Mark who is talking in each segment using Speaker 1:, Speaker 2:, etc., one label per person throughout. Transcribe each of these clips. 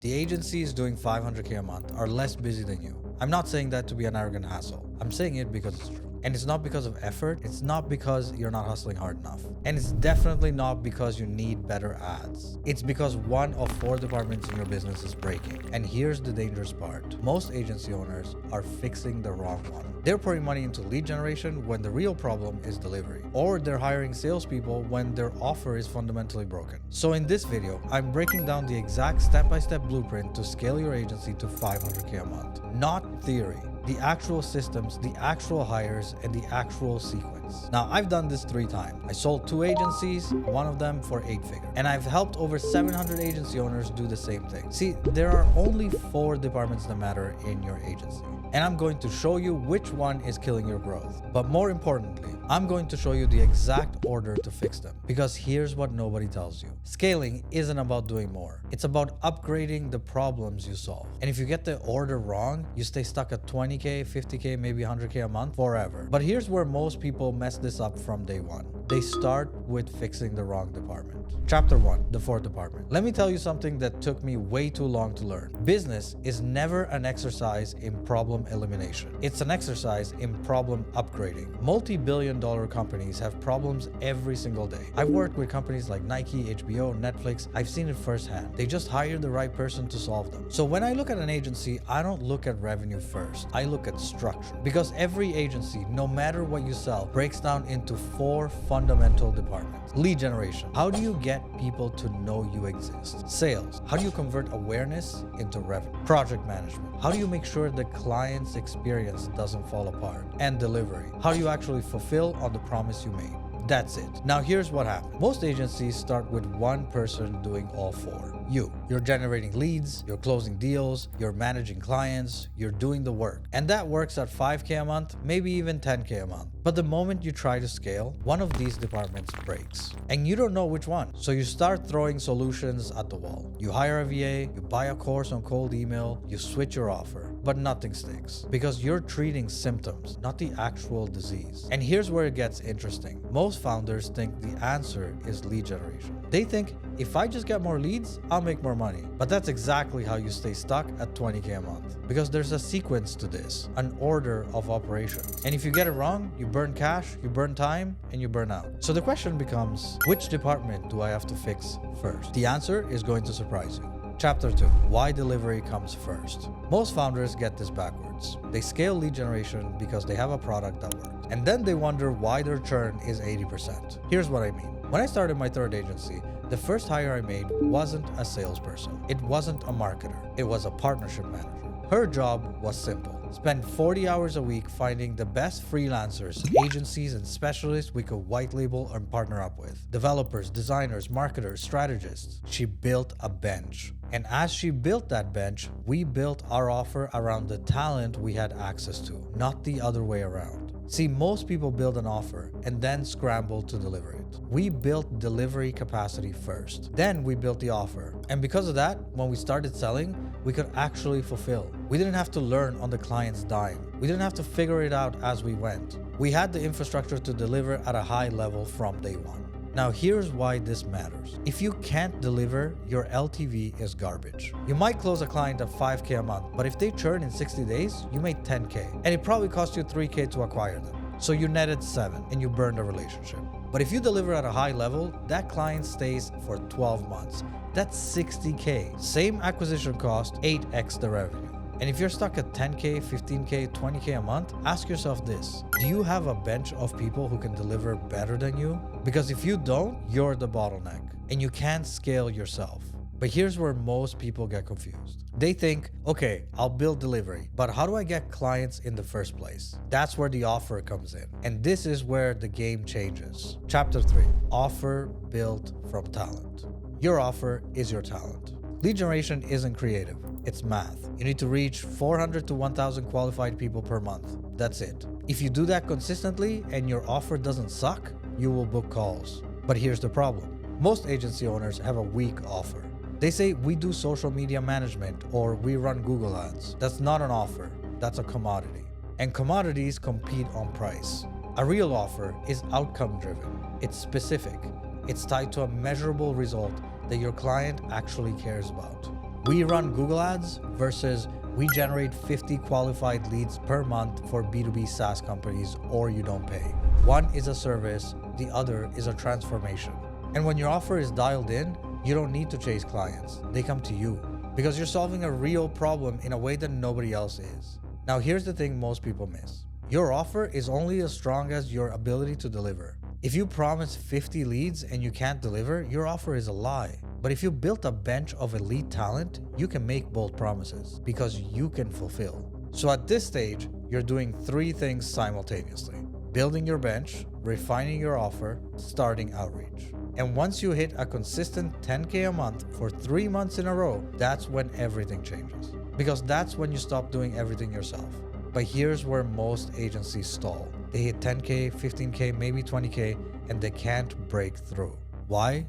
Speaker 1: The agencies doing 500K a month are less busy than you. I'm not saying that to be an arrogant hassle. I'm saying it because it's true. And it's not because of effort. It's not because you're not hustling hard enough. And it's definitely not because you need better ads. It's because one of 4 departments in your business is breaking. And here's the dangerous part. Most agency owners are fixing the wrong one. They're pouring money into lead generation when the real problem is delivery. Or they're hiring salespeople when their offer is fundamentally broken. So in this video, I'm breaking down the exact step-by-step blueprint to scale your agency to 500K a month. Not theory. The actual systems, the actual hires, and the actual sequence. Now, I've done this 3 times. I sold 2 agencies, one of them for 8 figures. And I've helped over 700 agency owners do the same thing. See, there are only 4 departments that matter in your agency. And I'm going to show you which one is killing your growth. But more importantly, I'm going to show you the exact order to fix them. Because here's what nobody tells you. Scaling isn't about doing more. It's about upgrading the problems you solve. And if you get the order wrong, you stay stuck at 20K, 50K, maybe 100K a month forever. But here's where most people mess this up from day one. They start with fixing the wrong department. Chapter 1, the 4th department. Let me tell you something that took me way too long to learn. Business is never an exercise in problem elimination. It's an exercise in problem upgrading. Multi-billion-dollar companies have problems every single day. I've worked with companies like Nike, HBO, Netflix. I've seen it firsthand. They just hire the right person to solve them. So when I look at an agency, I don't look at revenue first. I look at structure. Because every agency, no matter what you sell, breaks down into 4 fundamental departments. Lead generation. How do you get people to know you exist? Sales. How do you convert awareness into revenue? Project management. How do you make sure the client's experience doesn't fall apart? And delivery. How do you actually fulfill on the promise you made? That's it. Now here's what happens. Most agencies start with one person doing all 4. You're generating leads, you're closing deals, you're managing clients, you're doing the work. And that works at 5K a month, maybe even 10K a month. But the moment you try to scale, one of these departments breaks. And you don't know which one. So you start throwing solutions at the wall. You hire a VA, you buy a course on cold email, you switch your offer, but nothing sticks. Because you're treating symptoms, not the actual disease. And here's where it gets interesting. Most founders think the answer is lead generation. They think, if I just get more leads, I'll make more money. But that's exactly how you stay stuck at 20K a month. Because there's a sequence to this, an order of operation. And if you get it wrong, you burn cash, you burn time, and you burn out. So the question becomes, which department do I have to fix first? The answer is going to surprise you. Chapter 2, why delivery comes first. Most founders get this backwards. They scale lead generation because they have a product that works. And then they wonder why their churn is 80%. Here's what I mean. When I started my 3rd agency, the first hire I made wasn't a salesperson. It wasn't a marketer. It was a partnership manager. Her job was simple. Spend 40 hours a week finding the best freelancers, agencies, and specialists we could white label and partner up with. Developers, designers, marketers, strategists. She built a bench. And as she built that bench, we built our offer around the talent we had access to, not the other way around. See, most people build an offer and then scramble to deliver it. We built delivery capacity first. Then we built the offer. And because of that, when we started selling, we could actually fulfill. We didn't have to learn on the client's dime. We didn't have to figure it out as we went. We had the infrastructure to deliver at a high level from day one. Now here's why this matters. If you can't deliver, your LTV is garbage. You might close a client at 5K a month, but if they churn in 60 days, you made 10K. And it probably cost you 3K to acquire them. So you netted 7 and you burned a relationship. But if you deliver at a high level, that client stays for 12 months. That's 60K. Same acquisition cost, 8x the revenue. And if you're stuck at 10K, 15K, 20K a month, ask yourself this. Do you have a bench of people who can deliver better than you? Because if you don't, you're the bottleneck and you can't scale yourself. But here's where most people get confused. They think, okay, I'll build delivery, but how do I get clients in the first place? That's where the offer comes in. And this is where the game changes. Chapter 3, offer built from talent. Your offer is your talent. Lead generation isn't creative, it's math. You need to reach 400 to 1,000 qualified people per month. That's it. If you do that consistently and your offer doesn't suck, you will book calls. But here's the problem. Most agency owners have a weak offer. They say we do social media management or we run Google ads. That's not an offer, that's a commodity. And commodities compete on price. A real offer is outcome driven. It's specific. It's tied to a measurable result that your client actually cares about. We run Google Ads versus we generate 50 qualified leads per month for B2B SaaS companies, or you don't pay. One is a service, the other is a transformation. And when your offer is dialed in, you don't need to chase clients. They come to you because you're solving a real problem in a way that nobody else is. Now, here's the thing most people miss. Your offer is only as strong as your ability to deliver. If you promise 50 leads and you can't deliver, your offer is a lie. But if you built a bench of elite talent, you can make bold promises because you can fulfill. So at this stage, you're doing 3 things simultaneously: building your bench, refining your offer, starting outreach. And once you hit a consistent 10K a month for 3 months in a row, that's when everything changes. Because that's when you stop doing everything yourself. But here's where most agencies stall. They hit 10K, 15K, maybe 20K, and they can't break through. Why?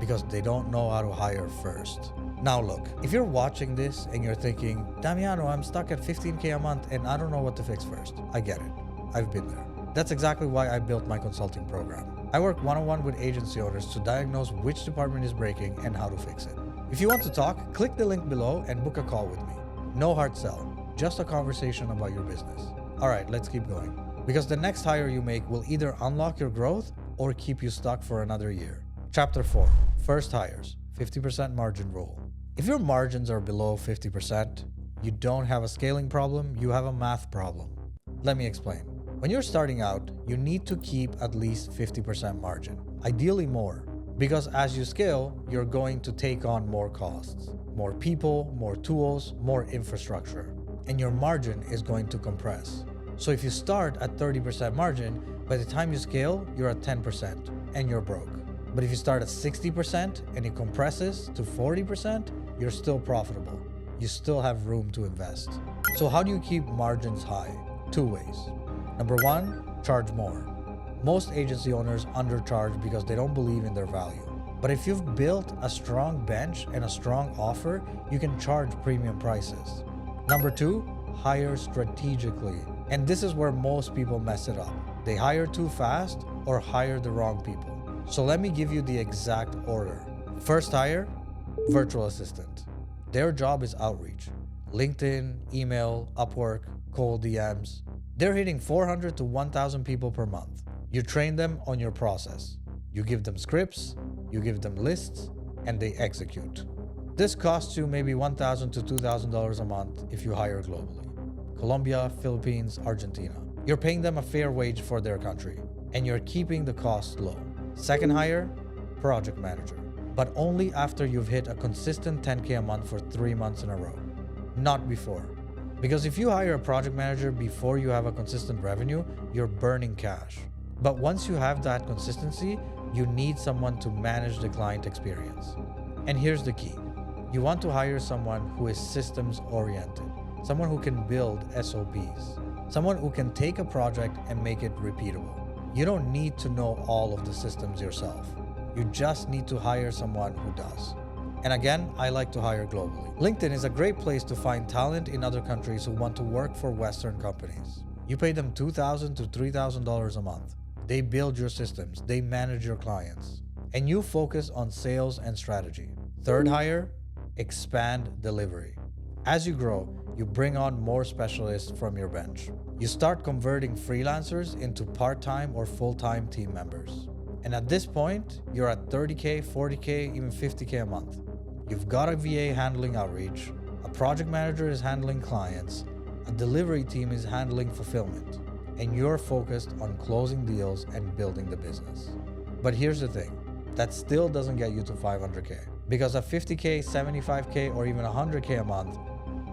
Speaker 1: Because they don't know how to hire first. Now look, if you're watching this and you're thinking, Damiano, I'm stuck at 15K a month and I don't know what to fix first. I get it. I've been there. That's exactly why I built my consulting program. I work one-on-one with agency owners to diagnose which department is breaking and how to fix it. If you want to talk, click the link below and book a call with me. No hard sell, just a conversation about your business. All right, let's keep going. Because the next hire you make will either unlock your growth or keep you stuck for another year. Chapter 4, First Hires, 50% Margin Rule. If your margins are below 50%, you don't have a scaling problem, you have a math problem. Let me explain. When you're starting out, you need to keep at least 50% margin, ideally more, because as you scale, you're going to take on more costs, more people, more tools, more infrastructure, and your margin is going to compress. So if you start at 30% margin, by the time you scale, you're at 10% and you're broke. But if you start at 60% and it compresses to 40%, you're still profitable. You still have room to invest. So how do you keep margins high? 2 ways. Number 1, charge more. Most agency owners undercharge because they don't believe in their value. But if you've built a strong bench and a strong offer, you can charge premium prices. Number 2, hire strategically. And this is where most people mess it up. They hire too fast or hire the wrong people. So let me give you the exact order. First hire, virtual assistant. Their job is outreach. LinkedIn, email, Upwork, cold DMs. They're hitting 400 to 1,000 people per month. You train them on your process. You give them scripts, you give them lists, and they execute. This costs you maybe $1,000 to $2,000 a month if you hire globally. Colombia, Philippines, Argentina. You're paying them a fair wage for their country, and you're keeping the cost low. Second hire, project manager. But only after you've hit a consistent 10K a month for 3 months in a row. Not before. Because if you hire a project manager before you have a consistent revenue, you're burning cash. But once you have that consistency, you need someone to manage the client experience. And here's the key. You want to hire someone who is systems oriented, someone who can build SOPs, someone who can take a project and make it repeatable. You don't need to know all of the systems yourself. You just need to hire someone who does. And again, I like to hire globally. LinkedIn is a great place to find talent in other countries who want to work for Western companies. You pay them $2,000 to $3,000 a month. They build your systems, they manage your clients, and you focus on sales and strategy. Third hire, expand delivery. As you grow, you bring on more specialists from your bench. You start converting freelancers into part-time or full-time team members. And at this point, you're at 30K, 40K, even 50K a month. You've got a VA handling outreach, a project manager is handling clients, a delivery team is handling fulfillment, and you're focused on closing deals and building the business. But here's the thing, that still doesn't get you to 500K. Because at 50K, 75K, or even 100K a month,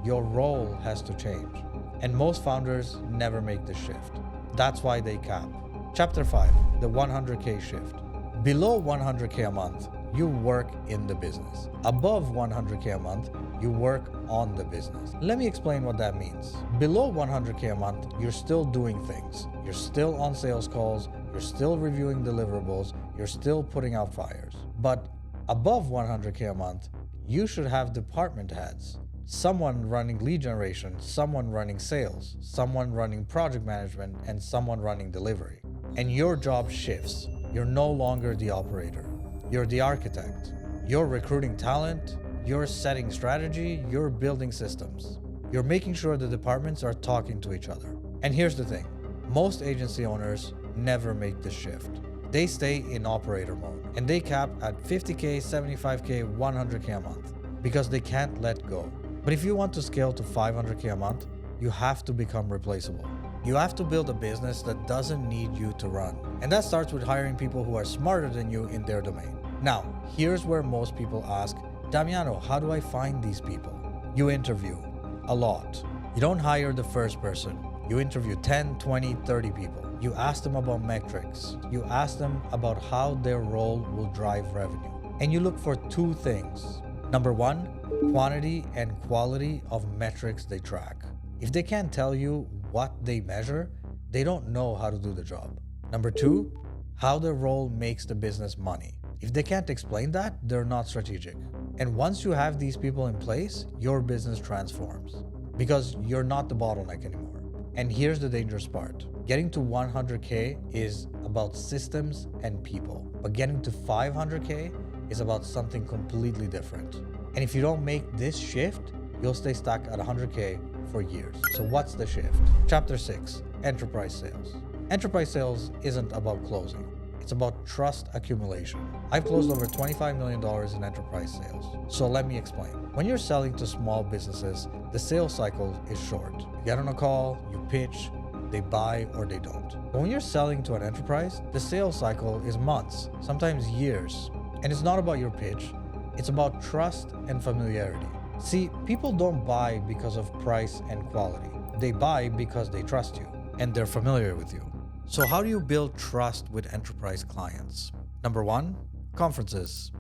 Speaker 1: your role has to change. And most founders never make this shift. That's why they cap. Chapter 5, the 100K shift. Below 100K a month, you work in the business. Above 100K a month, you work on the business. Let me explain what that means. Below 100K a month, you're still doing things. You're still on sales calls, you're still reviewing deliverables, you're still putting out fires. But above 100K a month, you should have department heads. Someone running lead generation, someone running sales, someone running project management, and someone running delivery. And your job shifts. You're no longer the operator. You're the architect. You're recruiting talent, you're setting strategy, you're building systems. You're making sure the departments are talking to each other. And here's the thing, most agency owners never make this shift. They stay in operator mode and they cap at 50K, 75K, 100K a month because they can't let go. But if you want to scale to 500K a month, you have to become replaceable. You have to build a business that doesn't need you to run. And that starts with hiring people who are smarter than you in their domain. Now, here's where most people ask, Damiano, how do I find these people? You interview a lot. You don't hire the first person. You interview 10, 20, 30 people. You ask them about metrics. You ask them about how their role will drive revenue. And you look for two things. Number one, quantity and quality of metrics they track. If they can't tell you what they measure, they don't know how to do the job. Number two, how their role makes the business money. If they can't explain that, they're not strategic. And once you have these people in place, your business transforms because you're not the bottleneck anymore. And here's the dangerous part. Getting to 100K is about systems and people, but getting to 500K is about something completely different. And if you don't make this shift, you'll stay stuck at 100K for years. So what's the shift? Chapter 6, enterprise sales. Enterprise sales isn't about closing. It's about trust accumulation. I've closed over $25 million in enterprise sales. So let me explain. When you're selling to small businesses, the sales cycle is short. You get on a call, you pitch, they buy or they don't. But when you're selling to an enterprise, the sales cycle is months, sometimes years. And it's not about your pitch, it's about trust and familiarity. See, people don't buy because of price and quality. They buy because they trust you and they're familiar with you. So how do you build trust with enterprise clients? Number one, conferences.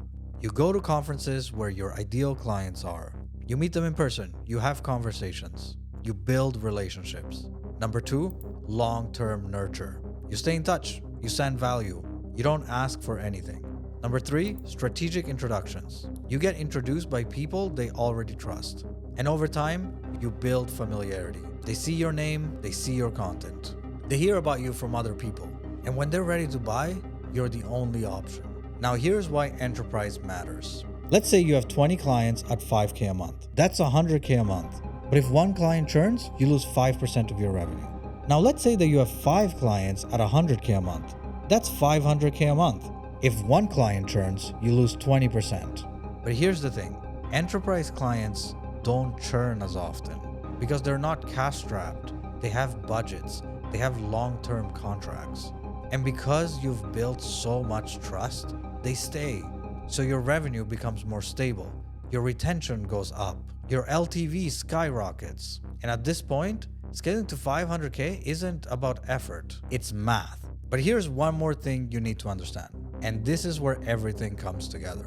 Speaker 1: You go to conferences where your ideal clients are. You meet them in person. You have conversations. You build relationships. Number two, long-term nurture. You stay in touch. You send value. You don't ask for anything. Number three, strategic introductions. You get introduced by people they already trust. And over time, you build familiarity. They see your name, they see your content. They hear about you from other people. And when they're ready to buy, you're the only option. Now here's why enterprise matters. Let's say you have 20 clients at 5K a month. That's 100K a month. But if one client churns, you lose 5% of your revenue. Now let's say that you have 5 clients at 100K a month. That's 500K a month. If one client churns, you lose 20%. But here's the thing, enterprise clients don't churn as often because they're not cash strapped. They have budgets, they have long-term contracts. And because you've built so much trust, they stay. So your revenue becomes more stable, your retention goes up, your LTV skyrockets. And at this point, scaling to 500K isn't about effort, it's math. But here's one more thing you need to understand. And this is where everything comes together.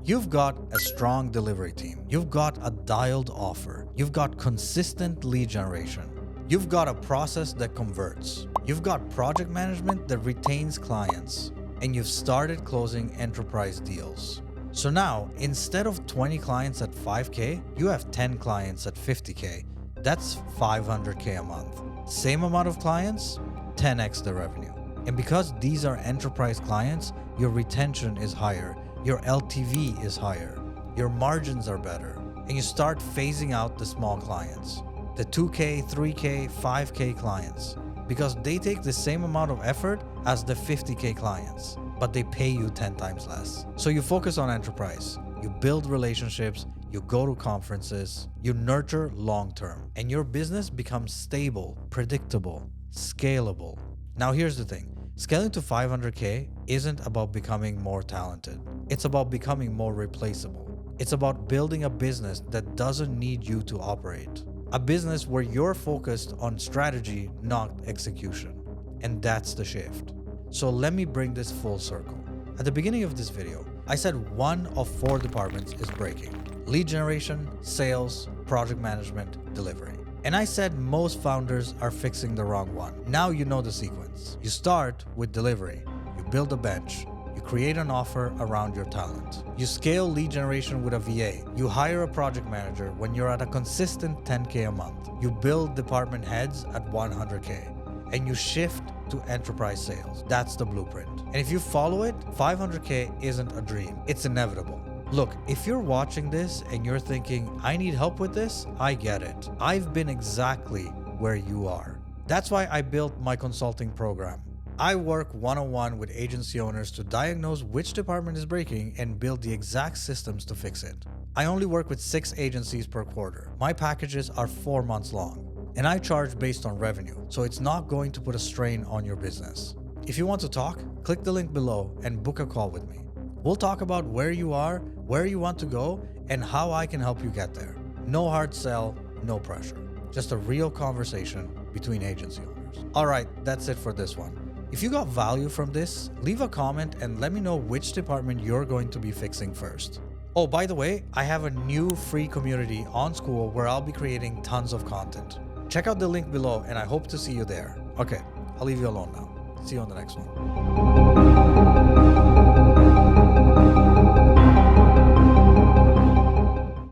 Speaker 1: You've got a strong delivery team. You've got a dialed offer. You've got consistent lead generation. You've got a process that converts. You've got project management that retains clients. And you've started closing enterprise deals. So now, instead of 20 clients at 5K, you have 10 clients at 50K. That's 500K a month. Same amount of clients, 10x the revenue. And because these are enterprise clients, your retention is higher, your LTV is higher, your margins are better, and you start phasing out the small clients, the 2K, 3K, 5K clients, because they take the same amount of effort as the 50K clients, but they pay you 10 times less. So you focus on enterprise, you build relationships, you go to conferences, you nurture long-term, and your business becomes stable, predictable, scalable. Now here's the thing, scaling to 500K isn't about becoming more talented. It's about becoming more replaceable. It's about building a business that doesn't need you to operate. A business where you're focused on strategy, not execution. And that's the shift. So let me bring this full circle. At the beginning of this video, I said 1 of 4 departments is breaking. Lead generation, sales, project management, delivery. And I said most founders are fixing the wrong one. Now you know the sequence. You start with delivery. You build a bench. You create an offer around your talent. You scale lead generation with a VA. You hire a project manager when you're at a consistent 10K a month. You build department heads at 100K. and you shift to enterprise sales. That's the blueprint. And if you follow it, 500K isn't a dream. It's inevitable. Look, if you're watching this and you're thinking, I need help with this, I get it. I've been exactly where you are. That's why I built my consulting program. I work one-on-one with agency owners to diagnose which department is breaking and build the exact systems to fix it. I only work with 6 agencies per quarter. My packages are 4 months long, and I charge based on revenue, so it's not going to put a strain on your business. If you want to talk, click the link below and book a call with me. We'll talk about where you are, where you want to go, and how I can help you get there. No hard sell, no pressure. Just a real conversation between agency owners. All right, that's it for this one. If you got value from this, leave a comment and let me know which department you're going to be fixing first. Oh, by the way, I have a new free community on Skool where I'll be creating tons of content. Check out the link below and I hope to see you there. Okay, I'll leave you alone now. See you on the next one.